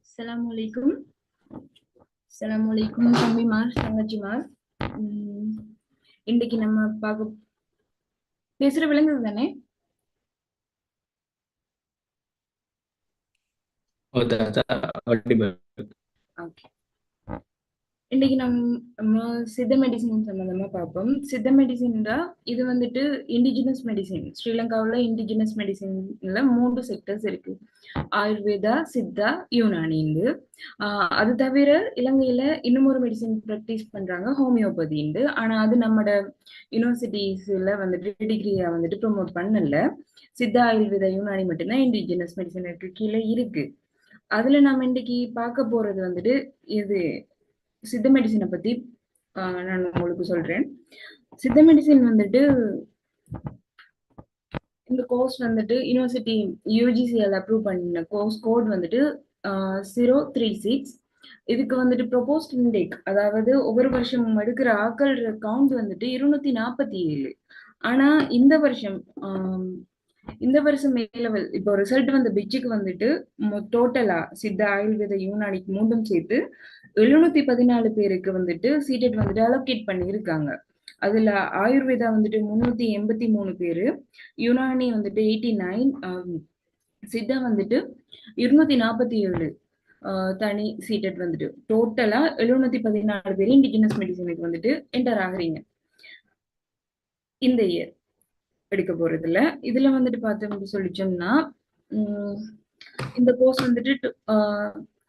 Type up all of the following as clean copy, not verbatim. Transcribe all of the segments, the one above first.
Assalamualaikum. Assalamualaikum தம்பிமார் தங்கச்சிமார். உம் இன்னைக்கு நம்ம பேசுற விலங்குது தானே? ஓகே. இன்னைக்கு நம்ம சித்த மெடிசின் சம்பந்தமா பார்ப்போம். சித்த மெடிசின் தான் இது வந்துட்டு இண்டிஜினஸ் மெடிசின். ஸ்ரீலங்காவில் இண்டிஜினஸ் மெடிசின்ல 3 செக்டர்ஸ் இருக்கு. ஆயுர்வேதா, சித்தா, யுனானிந்து. அது தவிர இலங்கையில இன்னும் ஒரு மெடிசின் ப்ராக்டிஸ் பண்றாங்க, ஹோமியோபதிண்டு. ஆனா அது நம்மட யூனிவர்சிட்டிஸ்ல வந்துட்டு டிகிரியா வந்துட்டு ப்ரொமோட் பண்ணல. சித்தா, ஆயுர்வேதா, யுனானி மட்டும்தான் இண்டிஜினஸ் மெடிசினுக்கு கீழே இருக்கு. அதுல நம்ம இன்னைக்கு பார்க்க போறது வந்துட்டு இது சித்த மெடிசினை பத்தி நான் உங்களுக்கு சொல்றேன். சித்த மெடிசின் வந்துட்டு இந்த கோர்ஸ் வந்துட்டு யூனிவர்சிட்டி யூஜிசிஎல் அப்ரூவ் பண்ண கோர்ஸ் கோட் வந்துட்டு 036. இதுக்கு வந்துட்டு ப்ரொபோஸ்ட் இன்டேக், அதாவது ஒவ்வொரு வருஷமும் எடுக்கிற ஆக்கள் கவுண்ட் வந்துட்டு 247. ஆனா இந்த வருஷம் லெவல் இப்போ ரிசல்ட் வந்த பிச்சுக்கு வந்துட்டு டோட்டலா சித்த ஆயுர்வேத யூனானிக்கு மூன்றும் சேர்த்து 714 பேருக்கு வந்துட்டு சீட்டட் வந்துட்டு அலோகேட் பண்ணியிருக்காங்க. அதுல ஆயுர்வேதா வந்துட்டு 383 பேரு, யுனானி வந்துட்டு 89, சித்தா வந்துட்டு 247 தனி சீட்டட் வந்துட்டு டோட்டலா 714 பேர் இண்டிஜினஸ் மெடிசனுக்கு வந்துட்டு என்டர் ஆகுறீங்க இந்த இயர் எடுக்க போறதுல. இதுல வந்துட்டு பார்த்தோம்னு சொல்லிச்சோம்னா இந்த கோர்ஸ் வந்துட்டு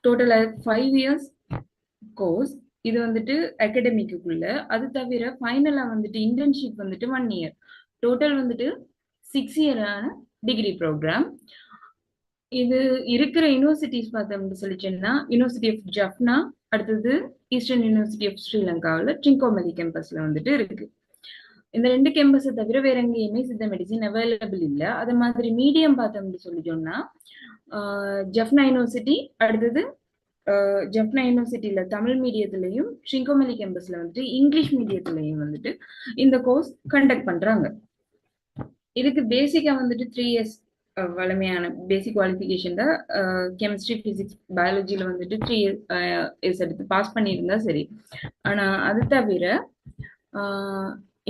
டோட்டலா 5 இயர்ஸ் கோர்ஸ். இது வந்துட்டு அகாடமிக்குள்ள. அது தவிர ஃபைனலா வந்துட்டு இன்டர்ன்ஷிப் வந்துட்டு 1 இயர். டோட்டல் வந்துட்டு 6 இயரான டிகிரி ப்ரோக்ராம். இது இருக்கிற யூனிவர்சிட்டிஸ் பார்த்தோம்னு சொல்லிச்சோம்னா யூனிவர்சிட்டி ஆஃப் ஜஃப்னா, அடுத்தது ஈஸ்டர்ன் யூனிவர்சிட்டி ஆஃப் ஸ்ரீலங்காவில் ட்ரிங்கோமலி கேம்பஸ்ல வந்துட்டு இருக்கு. இந்த 2 கேம்பஸை தவிர வேற எங்கேயுமே சித்த மெடிசின் அவைலபிள் இல்லை. அது மாதிரி மீடியம் பார்த்தோம்னு சொல்லிச்சோம்னா ஜஃப்னா யூனிவர்சிட்டி, அடுத்தது ஜஃப்னா யூனிவர்சிட்டியில தமிழ் மீடியத்திலையும் ட்ரிங்கோமலி கேம்பஸ்ல வந்துட்டு இங்கிலீஷ் மீடியத்திலையும் வந்துட்டு இந்த கோர்ஸ் கண்டக்ட் பண்றாங்க. இதுக்கு பேசிக்கா வந்துட்டு 3 இயர்ஸ் வலிமையான பேசிக் குவாலிஃபிகேஷன் தான். கெமிஸ்ட்ரி, பிசிக்ஸ், பயாலஜில வந்துட்டு 3 இயர்ஸ் எடுத்து பாஸ் பண்ணியிருந்தா சரி. ஆனா அது தவிர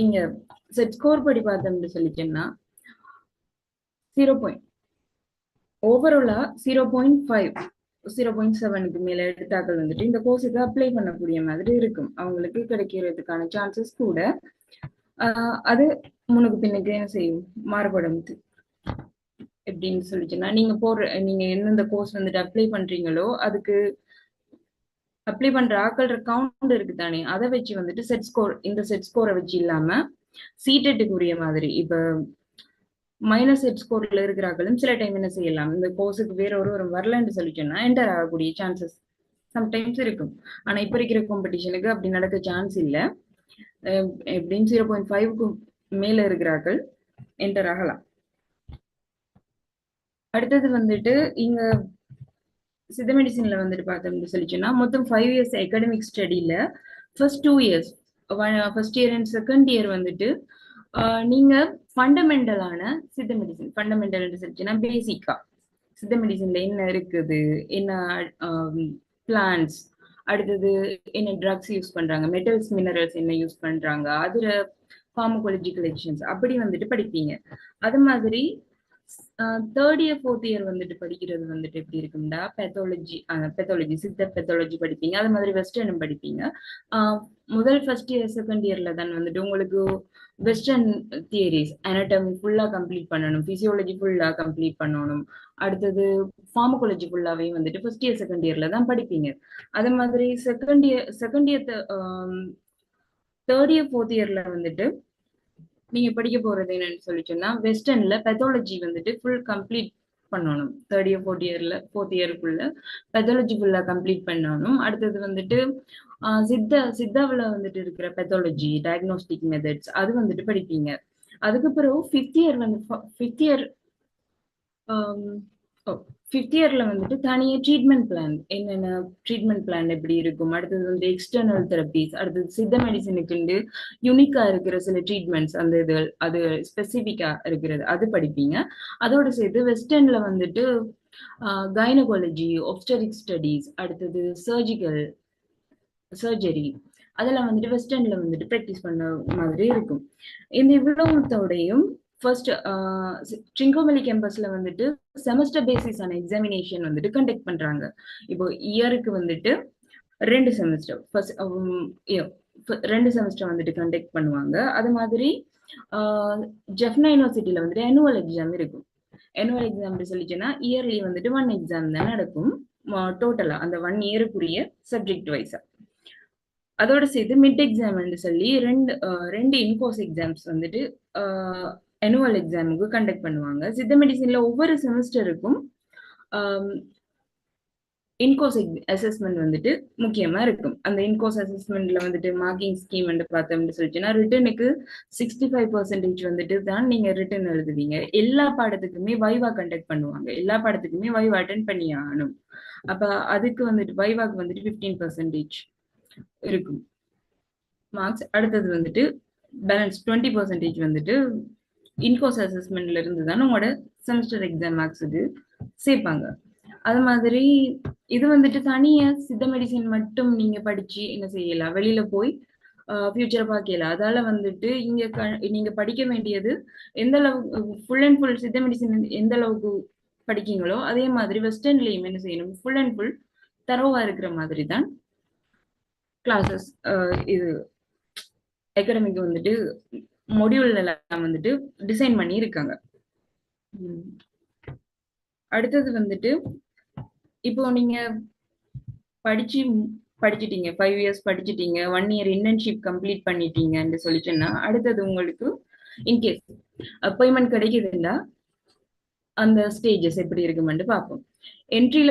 இங்க செட் ஸ்கோர் படி பார்த்தோம்னு சொல்லிட்டேன்னா 0. ஓவராலா 0.5 0.7க்கு மேல எடுத்தாக்கள் வந்துட்டு இந்த கோர்ஸுக்கு அப்ளை பண்ணக்கூடிய மாதிரி இருக்கும். அவங்களுக்கு கிடைக்கிறதுக்கான சான்சஸ் கூட. அது முன்னுக்கு பின்னுக்கு என்ன செய்யும், மாறுபடும். எப்படின்னு சொல்லிச்சுன்னா நீங்க எந்தெந்த கோர்ஸ் வந்துட்டு அப்ளை பண்றீங்களோ அதுக்கு அப்ளை பண்ற ஆக்கள் கவுண்ட் இருக்கு தானே, அதை வச்சு வந்துட்டு செட் ஸ்கோர், இந்த செட் ஸ்கோரை வச்சு இல்லாம சீட்டெட்டுக்குரிய மாதிரி இப்ப மைனஸ் செட் ஸ்கோர்ல இருக்கிறார்களும் சில டைம் என்ன செய்யலாம், இந்த கோர்ஸுக்கு வேற ஒரு வரலன்னு சொல்லிட்டோம்னா என்டர் ஆகக்கூடிய சான்சஸ் சம்டைம்ஸ் இருக்கும். ஆனா இப்ப இருக்கிற காம்படிஷனுக்கு அப்படி நடக்க சான்ஸ் இல்லை. எப்படின்னு 0.5க்கு மேல இருக்கிறார்கள் என்டர் ஆகலாம். அடுத்தது வந்துட்டு இங்க சித்த மெடிசின்ல வந்துட்டு பார்த்தோம்னு சொல்லிச்சுன்னா மொத்தம் 5 இயர்ஸ் அகாடமிக் ஸ்டடியில first 2 years, first year and second year வந்துட்டு நீங்க ஃபண்டமெண்டலான சித்த மெடிசின், ஃபண்டமெண்டல் சொல்லிச்சுன்னா பேசிக்கா சித்த மெடிசின்ல என்ன இருக்குது, என்ன பிளான்ஸ், அடுத்தது என்ன ட்ரக்ஸ் யூஸ் பண்றாங்க, மெட்டல்ஸ் மினரல்ஸ் என்ன யூஸ் பண்றாங்க, அதுல ஃபார்மகாலஜி கலெக்ஷன்ஸ் அப்படி வந்துட்டு படிப்பீங்க. அது மாதிரி தேர்ட் இயர் ஃபோர்த் இயர் வந்துட்டு படிக்கிறது வந்துட்டு எப்படி இருக்கும்டா, பெத்தாலஜி சித்த பெத்தாலஜி படிப்பீங்க. அது மாதிரி வெஸ்டர்னும் படிப்பீங்க. முதல் ஃபர்ஸ்ட் இயர் செகண்ட் இயர்ல தான் வந்துட்டு உங்களுக்கு வெஸ்டர்ன் தியரிஸ் அனாட்டமி ஃபுல்லா கம்ப்ளீட் பண்ணணும், பிசியோலஜி ஃபுல்லா கம்ப்ளீட் பண்ணணும். அடுத்தது ஃபார்மகாலஜி ஃபுல்லாவே வந்துட்டு ஃபர்ஸ்ட் இயர் செகண்ட் இயர்ல தான் படிப்பீங்க. அது மாதிரி second year third year fourth இயர்ல வந்துட்டு நீங்க படிக்க போறது என்னன்னு சொல்லிச்சோம்னா வெஸ்டர்ன்ல பெத்தாலஜி வந்துட்டு ஃபுல் கம்ப்ளீட் பண்ணணும். தேர்ட் இயர் ஃபோர்த் இயருக்குள்ள பெத்தாலஜி ஃபுல்லா கம்ப்ளீட் பண்ணணும். அடுத்தது வந்துட்டு சித்தாவில் வந்துட்டு இருக்கிற பெத்தாலஜி டயக்னோஸ்டிக் மெத்தட்ஸ் அது வந்துட்டு படிப்பீங்க. அதுக்கப்புறம் ஃபிஃப்த் இயர் ஃபிஃப்த் இயர்ல வந்துட்டு தனியா ட்ரீட்மெண்ட் பிளான் என்னென்ன ட்ரீட்மெண்ட் பிளான் எப்படி இருக்கும், அடுத்தது வந்து எக்ஸ்டர்னல் தெரபிஸ், அடுத்தது சித்த மெடிசனுக்கு யூனிக்கா இருக்கிற சில ட்ரீட்மெண்ட்ஸ் அந்த இது அது ஸ்பெசிபிக்கா இருக்கிறது அது படிப்பீங்க. அதோட சேர்த்து வெஸ்டர்ன்ல வந்துட்டு கைனகாலஜி, ஒப்ஸ்டரிக் ஸ்டடீஸ், அடுத்தது சர்ஜிக்கல் சர்ஜரி, அதெல்லாம் வந்துட்டு வெஸ்டர்ன்ல வந்துட்டு ப்ராக்டிஸ் பண்ண மாதிரி இருக்கும். இந்த இவ்வளவுத்தோடையும் ஃபர்ஸ்ட் ட்ரிங்கோமலி கேம்பஸ்ல வந்துட்டு செமஸ்டர் பேசிஸ் ஆன எக்ஸாமினேஷன் வந்துட்டு கண்டக்ட் பண்றாங்க. இப்போ இயருக்கு வந்துட்டு 2 செமஸ்டர் ஃபர்ஸ்ட் 2 செமஸ்டர் வந்துட்டு கண்டக்ட் பண்ணுவாங்க. அது மாதிரி ஜெஃப்னா யூனிவர்சிட்டியில வந்துட்டு ஆனுவல் எக்ஸாம் இருக்கும். ஆனுவல் எக்ஸாம் சொல்லிச்சுன்னா இயர்லி வந்துட்டு 1 எக்ஸாம் தான் நடக்கும் டோட்டலா அந்த 1 இயருக்குரிய சப்ஜெக்ட் வைஸா. அதோட சேர்த்து மிட் எக்ஸாம்னு சொல்லி ரெண்டு இன்கோர்ஸ் எக்ஸாம்ஸ் வந்துட்டு ஆனுவல் எக்ஸாமுக்கு கண்டக்ட் பண்ணுவாங்க. சித்த மெடிசின்ல ஒவ்வொரு செமஸ்டருக்கும் இன்கோர்ஸ் அசஸ்மெண்ட் வந்துட்டு முக்கியமா இருக்கும். அந்த இன்கோர்ஸ் அசஸ்மெண்ட்ல வந்துட்டு மார்க்கிங் ஸ்கீம் வந்து பார்த்தோம்னு சொல்லிச்சுன்னா ரிட்டனுக்கு 65% வந்துட்டு தான் நீங்க ரிட்டன் எழுதுவீங்க. எல்லா பாடத்துக்குமே வைவா கண்டக்ட் பண்ணுவாங்க. எல்லா பாடத்துக்குமே வைவா அட்டென்ட் பண்ணி ஆகணும். அப்ப அதுக்கு வந்துட்டு வைவாக்கு வந்துட்டு 15% இருக்கும் மார்க்ஸ். அடுத்தது வந்துட்டு பேலன்ஸ் 20% வந்துட்டு இன்கோர்ஸ் அசஸ்மெண்ட்ல இருந்து தான் உங்களோட செமஸ்டர் எக்ஸாம் மார்க்ஸுக்கு சேர்ப்பாங்க. அது மாதிரி இது வந்துட்டு தனியா சித்த மெடிசின் மட்டும் நீங்க படிச்சு என்ன செய்யலாம், வெளியில போய் ஃபியூச்சரை பார்க்கலாம். அதால வந்துட்டு நீங்க படிக்க வேண்டியது எந்த அளவுக்கு ஃபுல் அண்ட் ஃபுல் சித்த மெடிசின் எந்த அளவுக்கு படிக்கீங்களோ அதே மாதிரி வெஸ்டர்ன்லயும் என்ன செய்யணும், ஃபுல் அண்ட் ஃபுல் தரோவா இருக்கிற மாதிரி தான் கிளாஸஸ் இது அகாடமிக் வந்துட்டு மொடியூல் எல்லாம் வந்துட்டு டிசைன் பண்ணி இருக்காங்க. அடுத்தது வந்துட்டு இப்போ நீங்க படிச்சிட்டீங்க 5 இயர்ஸ் படிச்சிட்டீங்க, 1 இயர் இன்டர்ன்ஷிப் கம்ப்ளீட் பண்ணிட்டீங்கன்னு சொல்லிச்சுன்னா அடுத்தது உங்களுக்கு இன்கேஸ் அப்பாயின்மெண்ட் கிடைக்குதுன்னா அந்த ஸ்டேஜஸ் எப்படி இருக்குமென்று பார்ப்போம். என்ட்ரி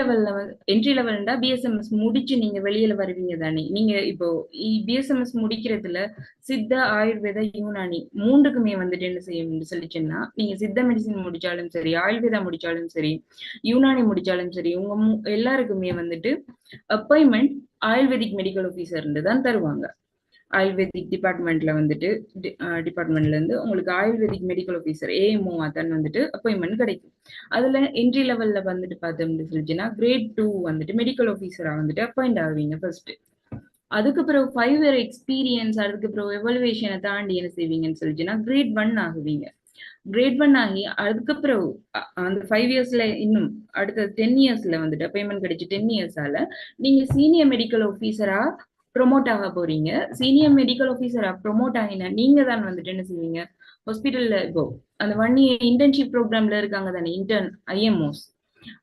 லெவல்னா பிஎஸ்எம்எஸ் முடிச்சு நீங்க வெளியில வருவீங்க தானே. நீங்க இப்போ பிஎஸ்எம்எஸ் முடிக்கிறதுல சித்த, ஆயுர்வேத, யூனானி மூன்றுக்குமே வந்துட்டு என்ன செய்யும் சொல்லிச்சுன்னா நீங்க சித்த மெடிசின் முடிச்சாலும் சரி, ஆயுர்வேதா முடிச்சாலும் சரி, யூனானி முடிச்சாலும் சரி, உங்க எல்லாருக்குமே வந்துட்டு அப்பாயின்மெண்ட் ஆயுர்வேதிக் மெடிக்கல் ஆஃபீஸர் தான் தருவாங்க. ஆயுர்வேதிக் டிபார்ட்மெண்ட்ல வந்துட்டு டிபார்ட்மெண்ட்ல இருந்து உங்களுக்கு ஆயுர்வேதிக் மெடிக்கல் ஆஃபீஸர் ஏஎம்ஓ தான் வந்துட்டு அப்பாயின்மெண்ட் கிடைக்கும். அதுல என்ட்ரி லெவல்ல வந்துட்டு பார்த்தோம்னு சொல்லிச்சுன்னா கிரேட் 2 வந்துட்டு மெடிக்கல் ஆஃபீஸரா வந்துட்டு அப்பாயிண்ட் ஆகுவீங்க ஃபர்ஸ்ட். அதுக்கு பிறகு 5 இயர் எக்ஸ்பீரியன்ஸ், அதுக்கு பிறகு எவல்யூஷனை தாண்டி என்ன செய்வீங்கன்னு சொல்லிச்சுன்னா கிரேட் 1 ஆகுவீங்க. கிரேட் 1 ஆகி அதுக்கு பிறகு அந்த 5 இயர்ஸ்ல இன்னும் அடுத்த 10 இயர்ஸ்ல வந்துட்டு அப்பாயின்மெண்ட் கிடைச்சு 10 இயர்ஸால நீங்க சீனியர் மெடிக்கல் ஆஃபீஸரா ப்ரொமோட் ஆக போறீங்க. சீனியர் மெடிக்கல் ஆஃபீஸரா ப்ரொமோட் ஆகினா நீங்க தான் வந்துட்டு என்ன செய்வீங்க, ஹாஸ்பிட்டல்ல இப்போ அந்த 1 இயர் இன்டர்ன்ஷிப் ப்ரோக்ராம்ல இருக்காங்க தானே இன்டர்ன் ஐஎம்ஓஸ்,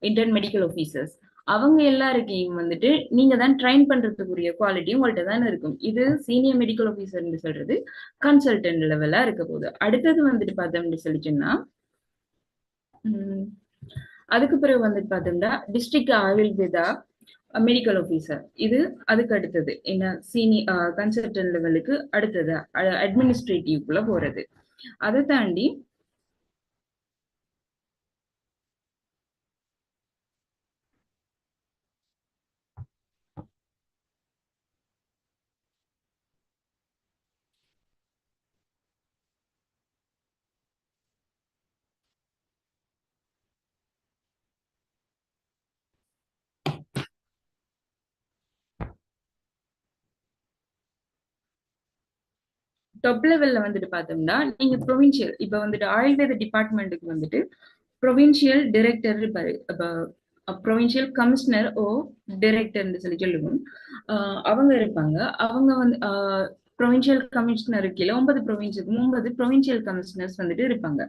இன்டர்ன் மெடிக்கல் ஆஃபீஸர்ஸ், அவங்க எல்லாருக்கையும் வந்துட்டு நீங்க தான் ட்ரைன் பண்றதுக்குரிய குவாலிட்டி உங்கள்கிட்ட தான் இருக்கும். இது சீனியர் மெடிக்கல் ஆஃபீஸர்னு சொல்றது கன்சல்டன்ட் லெவலா இருக்க போகுது. அடுத்தது வந்துட்டு பார்த்தோம்னு சொல்லிச்சுன்னா அதுக்கு பிறகு வந்துட்டு பார்த்தோம்னா டிஸ்ட்ரிக்ட் ஆயுர்வேதா மெடிக்கல் ஆஃபீஸர், இது அதுக்கு அடுத்தது என்ன சீனியர் கன்சல்டன்ட் லெவலுக்கு அடுத்தது அட்மினிஸ்ட்ரேட்டிவ்க்குள்ள போறது. அதை தாண்டி டாப் லெவல்ல வந்துட்டு பார்த்தோம்னா நீங்க ப்ரொவின்சியல் இப்ப வந்துட்டு ஆயுர்வேத டிபார்ட்மெண்ட்டுக்கு வந்துட்டு ப்ரொவின்சியல் டைரக்டர் இருப்பாரு. ப்ரொவின்சியல் கமிஷனர் ஓ டைரக்டர்னு சொல்லி சொல்லுவோம். அவங்க இருப்பாங்க. அவங்க வந்து ப்ரொவின்சியல் கமிஷனர் கீழே 9 ப்ரொவின்ஸுக்கு 9 ப்ரொவின்சியல் கமிஷனர்ஸ் வந்துட்டு இருப்பாங்க.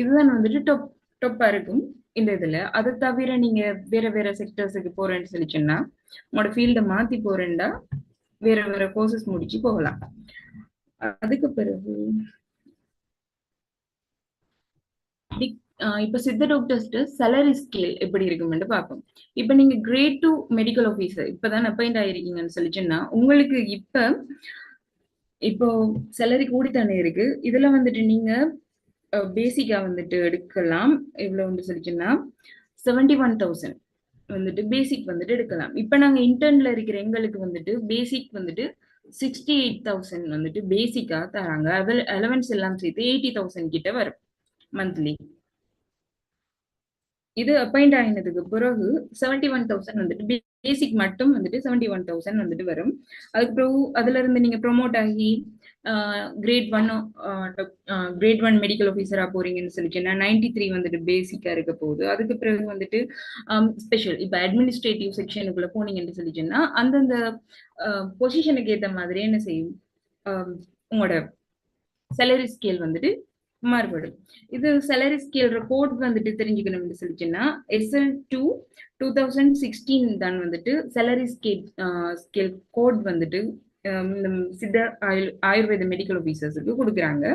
இதுதான் வந்துட்டு டொப்பா இருக்கும் இந்த இதுல. அதை தவிர நீங்க வேற வேற செக்டர்ஸுக்கு போறேன்னு சொல்லிச்சோன்னா உங்களோட ஃபீல்டை மாத்தி போறேன்டா வேற வேற கோர்சஸ் முடிச்சு போகலாம். அதுக்கு பிறகு இப்ப சித்த டாக்டர்ஸ்ட் சேலரி ஸ்கேல் எப்படி இருக்கும்னு பார்ப்போம். இப்ப நீங்க கிரேட் 2 மெடிக்கல் ஆஃபீஸர் இப்பதான் அப்பாயிண்ட் ஆயிருக்கீங்கன்னு சொல்லிச்சுன்னா உங்களுக்கு இப்போ சேலரி கூடித்தானே இருக்கு. இதுல வந்துட்டு நீங்க பேசிக்கா வந்துட்டு எடுக்கலாம். இவ்வளவு வந்து சொல்லிச்சுன்னா 71,000 வந்துட்டு பேசிக் வந்துட்டு எடுக்கலாம். இப்ப நாங்க இன்டர்ன்ல இருக்கிற எங்களுக்கு வந்துட்டு பேசிக் வந்துட்டு 68,000 வந்துட்டு பேசிக்கா தராங்க. அலவன்ஸ் எல்லாம் சேர்த்து 80,000 கிட்ட வரும் மந்த்லி. இது அப்பாயிண்ட் ஆகினதுக்கு பிறகு 71,000 வந்துட்டு பேசிக் மட்டும் வந்துட்டு 71,000 வந்துட்டு வரும். அதுக்கு பிறகு அதுல இருந்து நீங்க ப்ரொமோட் ஆகி கிரேட் 1 மெடிக்கல் ஆஃபீஸரா போறீங்கன்னு சொல்லிச்சுன்னா 93 வந்துட்டு பேசிக்கா இருக்க போகுது. அதுக்கு பிறகு வந்துட்டு ஸ்பெஷல் இப்ப அட்மினிஸ்ட்ரேட்டிவ் செக்ஷனுக்குள்ள போனீங்கன்னு சொல்லிச்சுன்னா அந்தந்த பொசிஷனுக்கு ஏத்த மாதிரி என்ன செய்யும், உங்களோட சேலரி ஸ்கேல் வந்துட்டு மாறுபடும். இது சேலரி ஸ்கேல் கோட் வந்துட்டு தெரிஞ்சுக்கணும்னு சொல்லிச்சுன்னா SL2 2016 தான் வந்துட்டு சேலரி ஸ்கேல் கோட் வந்துட்டு இந்த சித்த ஆயுர்வேத மெடிக்கல் ஆபீசர்ஸுக்கு கொடுக்குறாங்க.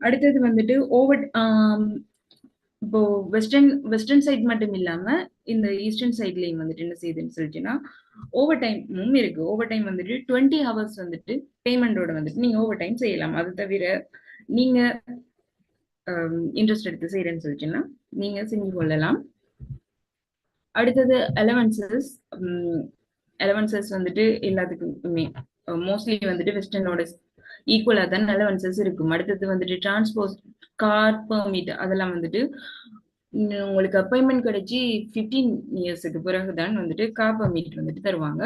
அடுத்தது வந்துட்டு இப்போ வெஸ்டர்ன் சைட் மட்டும் இல்லாம இந்த ஈஸ்டர்ன் சைட்லயும் வந்துட்டு என்ன செய்யுதுன்னு சொல்லிச்சுன்னா ஓவர் டைமும் இருக்கு. ஓவர் டைம் வந்துட்டு 20 ஹவர்ஸ் வந்துட்டு பேமெண்டோட வந்துட்டு நீங்க ஓவர் டைம் செய்யலாம். அது தவிர நீங்க இன்ட்ரெஸ்ட் எடுத்து செய்யறேன்னு சொல்லிச்சுன்னா நீங்க செஞ்சு கொள்ளலாம். அடுத்தது அலவன்சஸ் வந்துட்டு எல்லாத்துக்குமே மோஸ்ட்லி வந்துட்டு வெஸ்டர்னோட ஈக்குவலா தான் அலவன்சஸ் இருக்கும். அடுத்தது வந்துட்டு டிரான்ஸ்போர்ட், கார் பெர்மிட் அதெல்லாம் வந்துட்டு உங்களுக்கு அப்பாயின்மெண்ட் கிடைச்சி 15 இயர்ஸுக்கு பிறகுதான் வந்துட்டு கார் பெர்மிட் வந்துட்டு தருவாங்க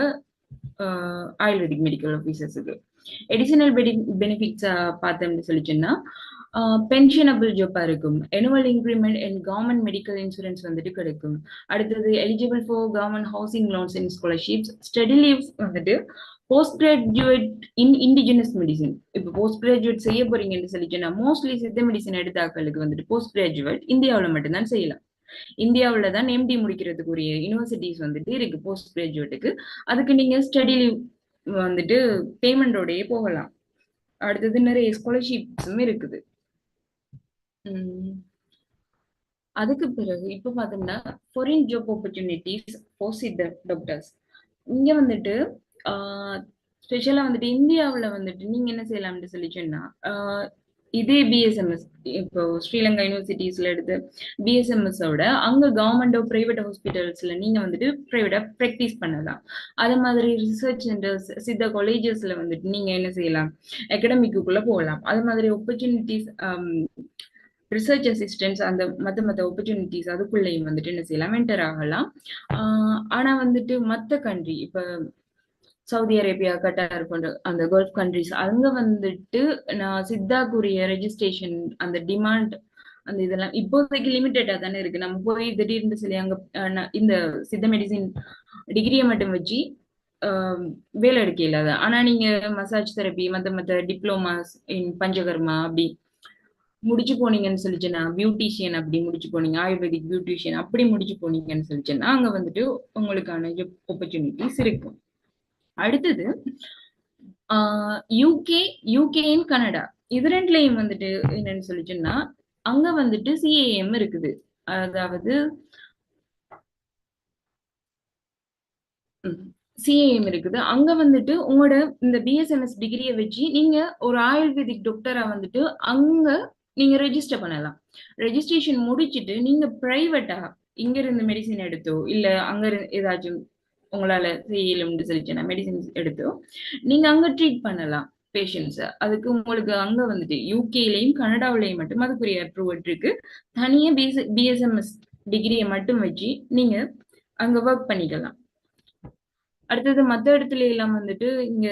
ஆயுர்வேதிக் மெடிக்கல் ஆஃபீஸர்ஸுக்கு. எடிஷனல் பெனிஃபிட்ஸ் பார்த்தோம்னு சொல்லிச்சுன்னா பென்ஷனபிள் ஜாப்பா இருக்கும். annual increment and government medical insurance வந்துட்டு கிடைக்கும். அடுத்தது eligible for government housing loans and scholarships. Study leaves வந்துட்டு post graduate in indigenous medicine. இப்போ போஸ்ட் கிராஜுவேட் செய்ய போறீங்கன்னு சொல்லிச்சுன்னா மோஸ்ட்லி சித்த மெடிசன் எடுத்தாக்களுக்கு வந்துட்டு போஸ்ட் கிராஜுவேட் இந்தியாவில் மட்டும்தான் செய்யலாம். இந்தியாவில தான் எம்டி முடிக்கிறதுக்குரிய யூனிவர்சிட்டிஸ் வந்துட்டு இருக்கு போஸ்ட் கிராஜுவேட்டுக்கு. அதுக்கு நீங்க ஸ்டடி லீவ் வந்துட்டு பேமெண்டோடயே போகலாம். அடுத்தது நிறைய ஸ்காலர்ஷிப்ஸும் இருக்குது. அதுக்கு பிறகு இப்ப பாத்தோம்னா ஃபாரின் ஜாப் ஆப்பர்ச்சுனிட்டிஸ் ஃபார் சித்த டாக்டர்ஸ். இங்க வந்துட்டு ஸ்பெஷலா வந்துட்டு இந்தியாவுல வந்துட்டு நீங்க என்ன செய்யலாம்னு சொல்லி சொன்னா இதே பிஎஸ்எம்எஸ் இப்போ ஸ்ரீலங்கா யூனிவர்சிட்டிஸ்ல எடுத்து பிஎஸ்எம்எஸோட அங்க கவர்மெண்ட் பிரைவேட் ஹாஸ்பிட்டல்ஸ்ல நீங்க வந்துட்டு பிரைவேட்டா ப்ராக்டிஸ் பண்ணலாம். அதே மாதிரி ரிசர்ச் சென்டர்ஸ் சித்த காலேஜஸ்ல வந்துட்டு நீங்க என்ன செய்யலாம், அகாடமிக்குள்ள போகலாம். அது மாதிரி ஆப்பர்ச்சுனிட்டிஸ் ரிசர்ச் அசிஸ்டன்ஸ் அந்த மத்த ஆப்பர்ச்சுனிட்டிஸ் அதுக்குள்ளேயும் வந்துட்டு என்ன செய்யலாம், என்டர் ஆகலாம். ஆனா வந்துட்டு மத்த கண்ட்ரி இப்ப சவுதி அரேபியா, கட்டார் போன்ற அந்த கல்ஃப் கண்ட்ரிஸ் அங்க வந்துட்டு நான் சித்தாக்குரிய ரெஜிஸ்ட்ரேஷன் அந்த டிமாண்ட் அந்த இதெல்லாம் இப்போதைக்கு லிமிட்டடா தானே இருக்கு. நம்ம போய் திடீர்னு சொல்லி அங்க இந்த சித்த மெடிசின் டிகிரியை மட்டும் வச்சு வேலை எடுக்க இல்லாத. ஆனா நீங்க மசாஜ் தெரப்பி மத்த டிப்ளோமாஸ் இன் பஞ்சகர்மா அப்படி முடிச்சு போனீங்கன்னு சொல்லிச்சுன்னா, பியூட்டிஷியன் அப்படி முடிச்சு போனீங்க, ஆயுர்வேதிக் பியூட்டிஷியன் அப்படி முடிச்சு போனீங்கன்னு சொல்லிச்சுன்னா அங்க வந்துட்டு உங்களுக்கான ஆப்பர்ச்சுனிட்டிஸ் இருக்கும். அடுத்தது யூகே இன் கனடா இது ரெண்டுலயும் வந்துட்டு என்னன்னு சொல்லிச்சுன்னா அங்க வந்துட்டு சிஏஎம் இருக்குது. அதாவது சிஏஎம் இருக்குது. அங்க வந்துட்டு உங்களோட இந்த பிஎஸ்எம்எஸ் டிகிரியை வச்சு நீங்க ஒரு ஆயுர்வேதிக் டாக்டரா வந்துட்டு அங்க நீங்க ரெஜிஸ்டர் பண்ணலாம். ரெஜிஸ்ட்ரேஷன் முடிச்சுட்டு நீங்க பிரைவேட்டா இங்க இருந்து மெடிசின் எடுத்தோ இல்ல அங்க ஏதாச்சும் உங்களால செய்யலும்னு சொல்லிச்சுன்னா மெடிசின்ஸ் எடுத்தோ நீங்க அங்க ட்ரீட் பண்ணலாம் பேஷண்ட்ஸை. அதுக்கு உங்களுக்கு அங்க வந்துட்டு யூகேலையும் கனடாவிலையும் மட்டும் அதுக்குரிய அப்ரூவல் இருக்கு. தனியா பிஎஸ்எம்எஸ் டிகிரியை மட்டும் வச்சு நீங்க அங்க ஒர்க் பண்ணிக்கலாம். அடுத்தது மத்த இடத்துல எல்லாம் வந்துட்டு இங்க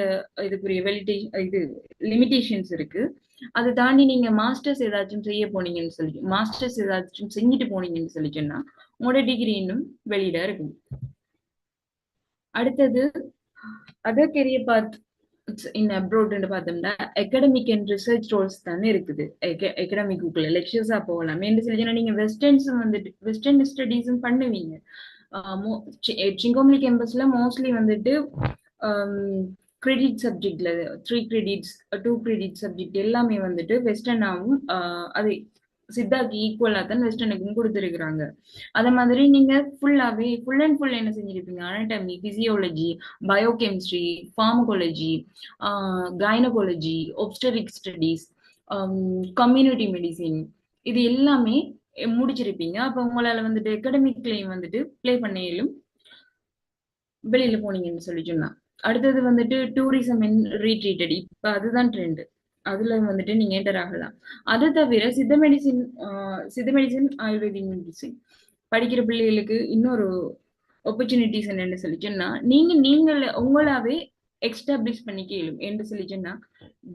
இதுக்குரிய இது லிமிடேஷன்ஸ் இருக்கு. அதை தாண்டி நீங்க மாஸ்டர்ஸ் ஏதாச்சும் செய்ய போனீங்கன்னு சொல்லி மாஸ்டர்ஸ் ஏதாச்சும் செஞ்சுட்டு போனீங்கன்னு சொல்லி சொன்னா உங்களோட டிகிரி இன்னும் வெளியிட இருக்கும். அடுத்தது அதர் கெரியர் பாத் இன் அப்ராட்னு பார்த்தோம்னா அகாடமிக் அண்ட் ரிசர்ச் ரோல்ஸ் தானே இருக்குது. அகாடமிக்குள்ள லெக்சர்ஸா போகலாம். என்ன சொல்லி நீங்க வெஸ்டர்ன்ஸும் வந்துட்டு வெஸ்டர்ன் ஸ்டடீஸும் பண்ணுவீங்க. சிங்கோம்லி கேம்பஸ்ல மோஸ்ட்லி வந்துட்டு கிரெடிட் சப்ஜெக்ட்ல 3 கிரெடிட்ஸ் 2 கிரெடிட் சப்ஜெக்ட் எல்லாமே வந்துட்டு வெஸ்டர்னாவும் அது சித்தாக்கு ஈக்குவலா தான் வெஸ்டர்னுக்கும் கொடுத்துருக்குறாங்க. அதே மாதிரி நீங்க ஃபுல் அண்ட் ஃபுல் என்ன செஞ்சிருப்பீங்க, anatomy, physiology, biochemistry, pharmacology, gynaecology, obstetric studies, community medicine இது எல்லாமே முடிச்சிருப்பீங்க. அப்ப உங்களால வந்துட்டு அகாடமிக்லயும் வந்துட்டு ப்ளே பண்ணையிலும் வெளியில போனீங்கன்னு சொல்லி சொன்னா. அடுத்தது வந்துட்டு டூரிசம் இன் ரீட்ரீட்டட். இப்ப அதுதான் ட்ரெண்ட். அதுல வந்துட்டு நீங்க என்டர் ஆகலாம். அது தவிர சித்த மெடிசின், ஆயுர்வேதிக் மெடிசின் படிக்கிற பிள்ளைகளுக்கு இன்னொரு ஆப்பர்ச்சுனிட்டிஸ் என்னன்னு சொல்லி சொன்னா, நீங்கள் உங்களாவே எக்ஸ்டாப்ளிஷ் பண்ணிக்க இயலும். என்று சொல்லி சொன்னா,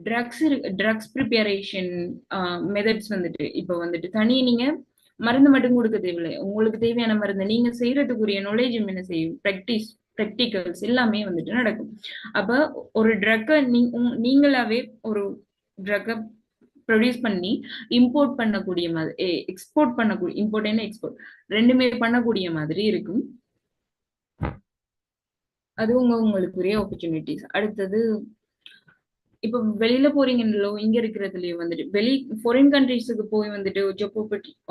ட்ரக்ஸ் ப்ரிப்பரேஷன் மெத்தட்ஸ் வந்துட்டு இப்ப வந்துட்டு தனியே நீங்க மருந்து மட்டும் கொடுக்க தேவையில்லை. உங்களுக்கு தேவையான மருந்து நீங்க செய்யறதுக்குரிய நாலேஜும் என்ன செய்யும், ப்ராக்டிகல்ஸ் எல்லாமே வந்துட்டு நடக்கும். அப்ப ஒரு ட்ரக்கை நீங்களாவே ஒரு ட்ரக்கை ப்ரொடியூஸ் பண்ணி இம்போர்ட் பண்ணக்கூடிய மாதிரி, எக்ஸ்போர்ட் பண்ணக்கூடிய, இம்போர்ட் என்ன எக்ஸ்போர்ட் ரெண்டுமே பண்ணக்கூடிய மாதிரி இருக்கும். அது உங்களுக்குரிய ஆப்பர்ச்சுனிட்டிஸ். அடுத்தது இப்ப வெளியில போறீங்கன்னோ இங்க இருக்கிறதுலயும் வந்துட்டு ஃபாரின் கண்ட்ரீஸுக்கு போய் வந்துட்டு ஜாப்